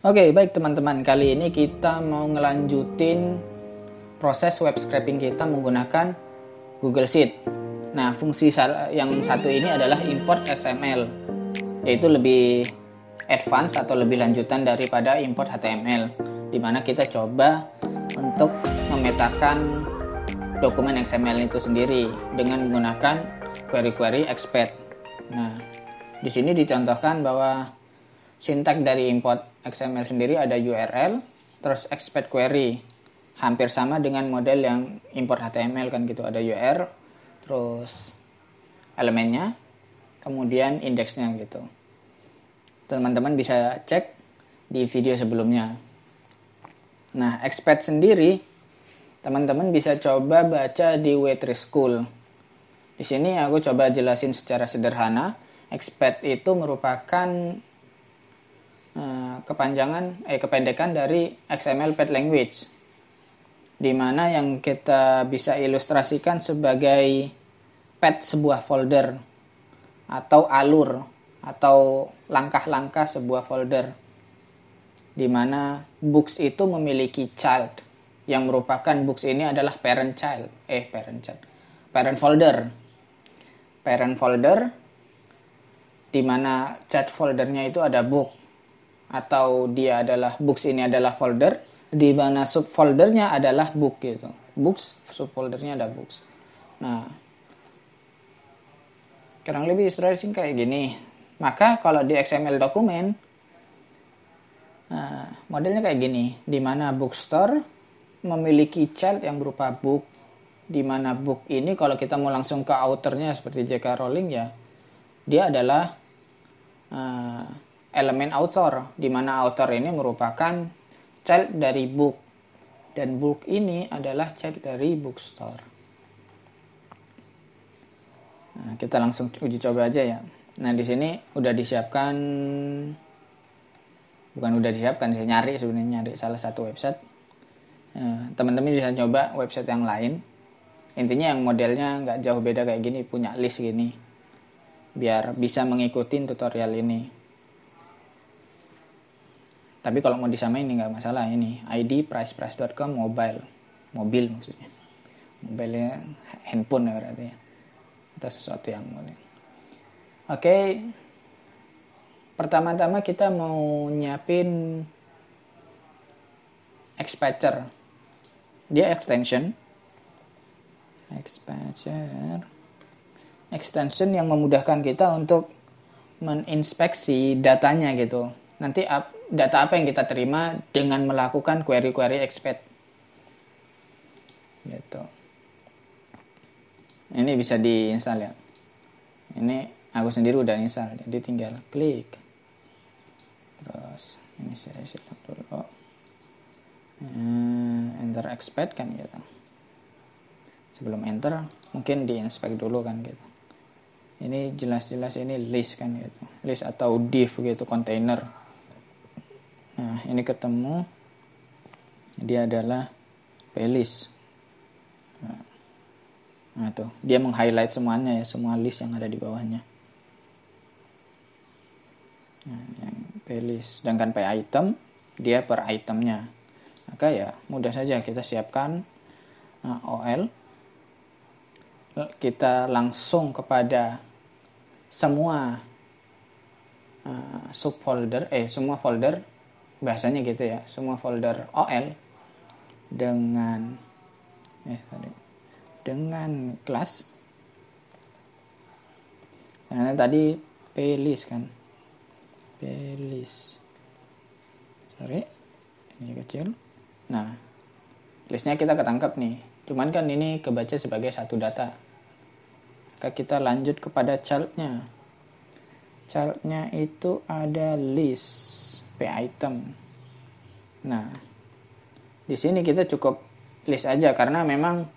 Oke, baik teman-teman. Kali ini kita mau ngelanjutin proses web scraping kita menggunakan Google Sheet. Nah, fungsi yang satu ini adalah import XML, yaitu lebih advance atau lebih lanjutan daripada import HTML, di mana kita coba untuk memetakan dokumen XML itu sendiri dengan menggunakan query-query expect. Nah, di sini dicontohkan bahwa sintak dari import XML sendiri ada URL, terus expect query. Hampir sama dengan model yang import HTML kan gitu, ada URL, terus elemennya, kemudian indeksnya gitu. Teman-teman bisa cek di video sebelumnya. Nah, expect sendiri teman-teman bisa coba baca di W3 School. Di sini aku coba jelasin secara sederhana. Expect itu merupakan kependekan dari XML Pad Language, di mana yang kita bisa ilustrasikan sebagai path sebuah folder atau alur atau langkah-langkah sebuah folder, di mana books itu memiliki child yang merupakan books ini adalah parent folder, di mana child foldernya itu ada book, atau dia adalah books ini adalah folder di mana subfoldernya adalah book gitu. Books, subfoldernya ada books. Nah, kurang lebih ilustrasi kayak gini. Maka kalau di XML dokumen, modelnya kayak gini, di mana bookstore memiliki child yang berupa book, di mana book ini kalau kita mau langsung ke authornya seperti J.K. Rowling ya, dia adalah elemen author, di mana author ini merupakan child dari book, dan book ini adalah child dari bookstore. Nah, kita langsung uji coba aja ya. Nah, di sini udah disiapkan, saya nyari salah satu website. Teman-teman bisa coba website yang lain. Intinya yang modelnya nggak jauh beda kayak gini, punya list gini, biar bisa mengikuti tutorial ini. Tapi kalau mau disamain ini nggak masalah. Ini ID price.com mobil maksudnya, mobilnya handphone ya berarti ya, atau sesuatu yang model. Oke, pertama-tama kita mau nyiapin Expatcher. Dia extension yang memudahkan kita untuk meninspeksi datanya gitu. Nanti data apa yang kita terima dengan melakukan query expect gitu. Ini bisa diinstal ya. Ini aku sendiri udah install, jadi tinggal klik. Terus ini saya siap dulu. Enter expect kan gitu. Sebelum enter mungkin diinspect dulu kan gitu. Ini jelas-jelas ini list kan gitu. List atau div gitu, container. Nah, ini ketemu, dia adalah playlist. Nah, tuh, dia meng-highlight semuanya ya, semua list yang ada di bawahnya. Nah, yang playlist. Sedangkan per item, dia per itemnya. Maka ya, mudah saja kita siapkan OL. Kita langsung kepada semua subfolder, semua folder, bahasanya gitu ya, semua folder OL dengan kelas. Karena tadi playlist kan, ini kecil. Nah, listnya kita ketangkap nih, cuman kan ini kebaca sebagai satu data. Maka kita lanjut kepada childnya itu ada list item. Nah, di sini kita cukup list aja karena memang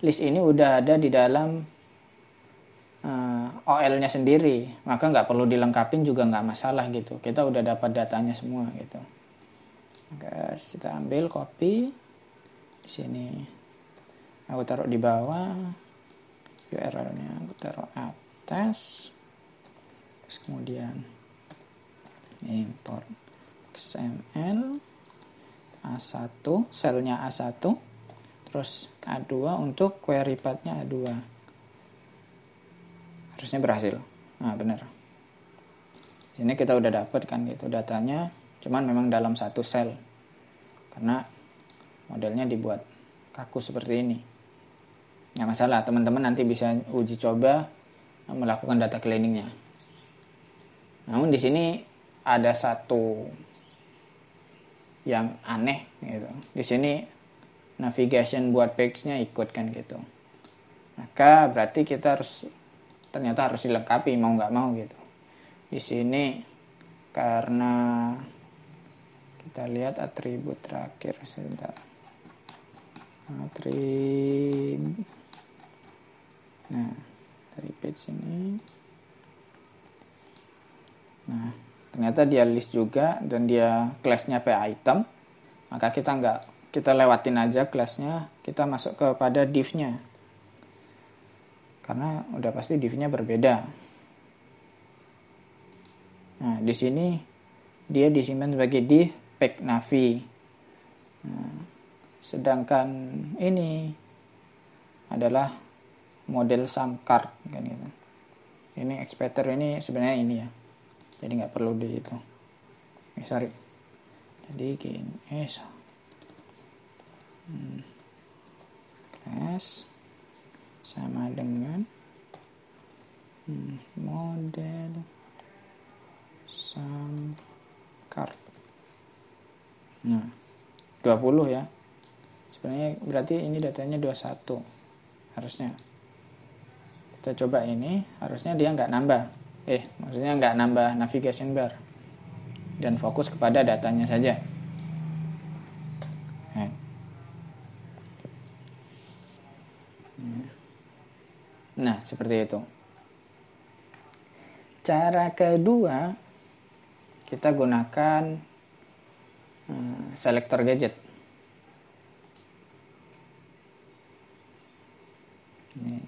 list ini udah ada di dalam OL-nya sendiri, maka nggak perlu dilengkapin juga nggak masalah gitu. Kita udah dapat datanya semua gitu. Guys, kita ambil copy di sini. Aku taruh di bawah, URL-nya aku taruh atas. Terus kemudian import XML A1, selnya A1, terus A2 untuk query path-nya A2. Harusnya berhasil. Nah, benar. Di sini kita udah dapat kan gitu datanya, cuman memang dalam satu sel. Karena modelnya dibuat kaku seperti ini. Nggak masalah, teman-teman nanti bisa uji coba melakukan data cleaning-nya. Namun di sini ada satu yang aneh gitu. Di sini navigation buat page-nya ikut kan gitu. Maka berarti kita ternyata harus dilengkapi mau nggak mau gitu. Di sini karena kita lihat atribut terakhir sebentar. Nah, dari page ini. Nah, ternyata dia list juga dan dia class-nya item. Maka kita lewatin aja class-nya, kita masuk kepada div-nya. Karena udah pasti div-nya berbeda. Nah, di sini dia disimpan sebagai div pack navi. Nah, sedangkan ini adalah model sum card kan gitu. Ini expector ini sebenarnya ini ya. Jadi nggak perlu di itu. Sorry. Jadi gini, class sama dengan model sum card. Nah, 20 ya. Sebenarnya berarti ini datanya 21 harusnya. Kita coba ini, harusnya dia nggak nambah. Maksudnya nggak nambah navigation bar. Dan fokus kepada datanya saja. Nah, seperti itu. Cara kedua, kita gunakan selector gadget. Ini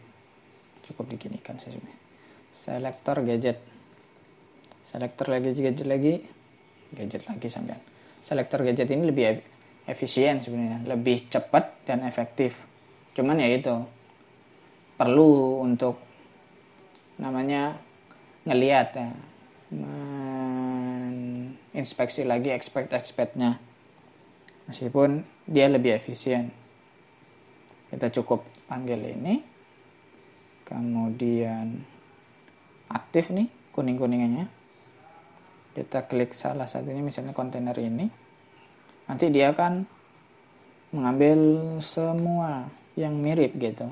cukup diginikan saja. Selector gadget. Selector gadget lagi sampean. Selector gadget ini lebih efisien sebenarnya, lebih cepat dan efektif. Cuman ya itu perlu untuk namanya ngelihat ya, inspeksi lagi expect-nya. Meskipun dia lebih efisien. Kita cukup panggil ini. Kemudian aktif nih kuning-kuningannya. Kita klik salah satunya, misalnya kontainer ini. Nanti dia akan mengambil semua yang mirip gitu.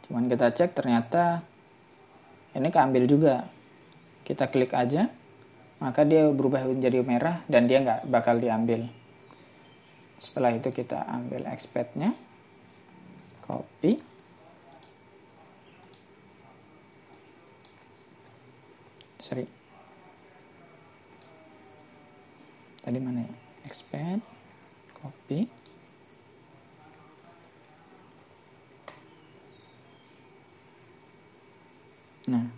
Cuman kita cek ternyata ini keambil juga. Kita klik aja, maka dia berubah menjadi merah dan dia nggak bakal diambil. Setelah itu kita ambil expect-nya, copy, tadi mana ya? Expect, copy, nah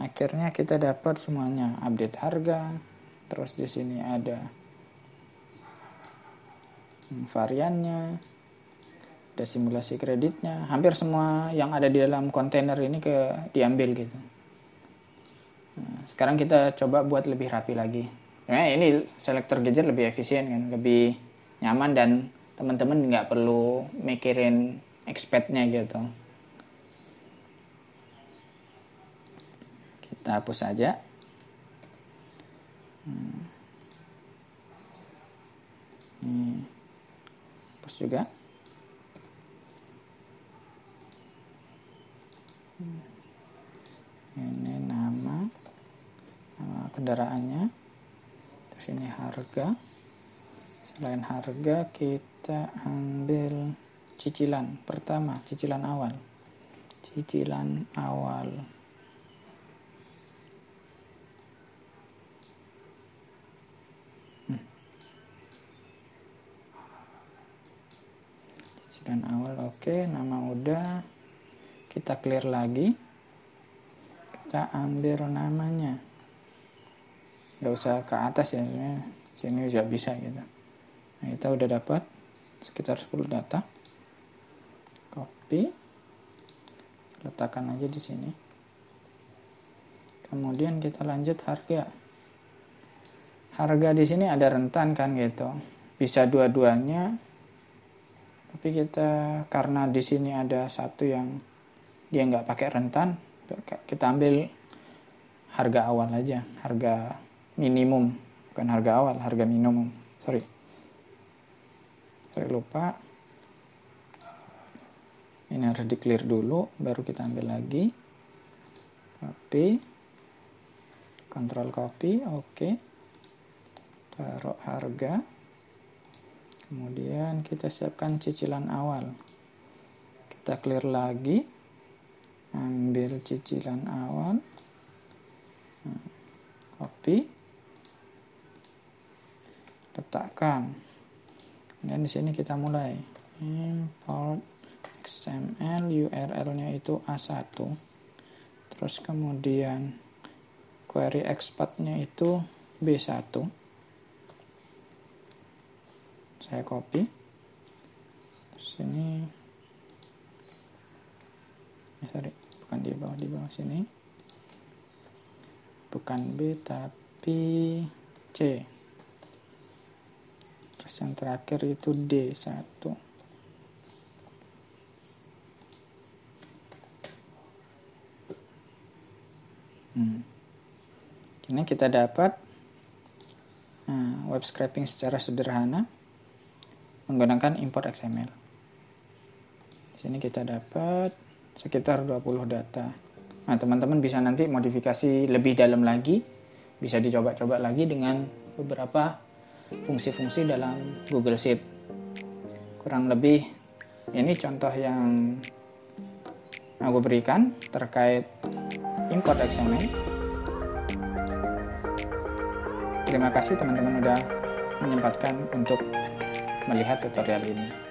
akhirnya kita dapat semuanya, update harga, terus di sini ada variannya, ada simulasi kreditnya, hampir semua yang ada di dalam kontainer ini diambil gitu. Nah, sekarang kita coba buat lebih rapi lagi. Nah, ini selector gadget lebih efisien kan, lebih nyaman dan teman-teman nggak perlu mikirin expect-nya gitu. Kita hapus saja. Ini hapus juga. Ini nama kendaraannya. Terus ini harga. Selain harga kita ambil cicilan. Pertama, cicilan awal. Cicilan awal oke, nama udah. Kita clear lagi. Kita ambil namanya. nggak usah ke atas ya, sini juga bisa gitu. Nah, kita udah dapat sekitar 10 data, copy, letakkan aja di sini. Kemudian kita lanjut harga. Harga di sini ada rentan kan gitu, bisa dua-duanya. Tapi kita karena di sini ada satu yang dia nggak pakai rentan, kita ambil harga awal aja, harga minimum, bukan harga awal, harga minimum. Sorry lupa. Ini harus di clear dulu, baru kita ambil lagi. Copy, Ctrl copy, oke. Taruh harga. Kemudian kita siapkan cicilan awal. Kita clear lagi, ambil cicilan awal, copy, letakkan. Dan di sini kita mulai import XML, URL-nya itu A1. Terus kemudian query export-nya itu B1. Saya copy. Sini. Sorry, bukan di bawah sini. Bukan B tapi C. Terus yang terakhir itu D1. Ini kita dapat web scraping secara sederhana menggunakan import XML. Di sini kita dapat sekitar 20 data. Nah, teman-teman bisa nanti modifikasi lebih dalam lagi, bisa dicoba-coba lagi dengan beberapa fungsi-fungsi dalam Google Sheet. Kurang lebih ini contoh yang aku berikan terkait import XML. Terima kasih teman-teman udah menyempatkan untuk melihat tutorial ini.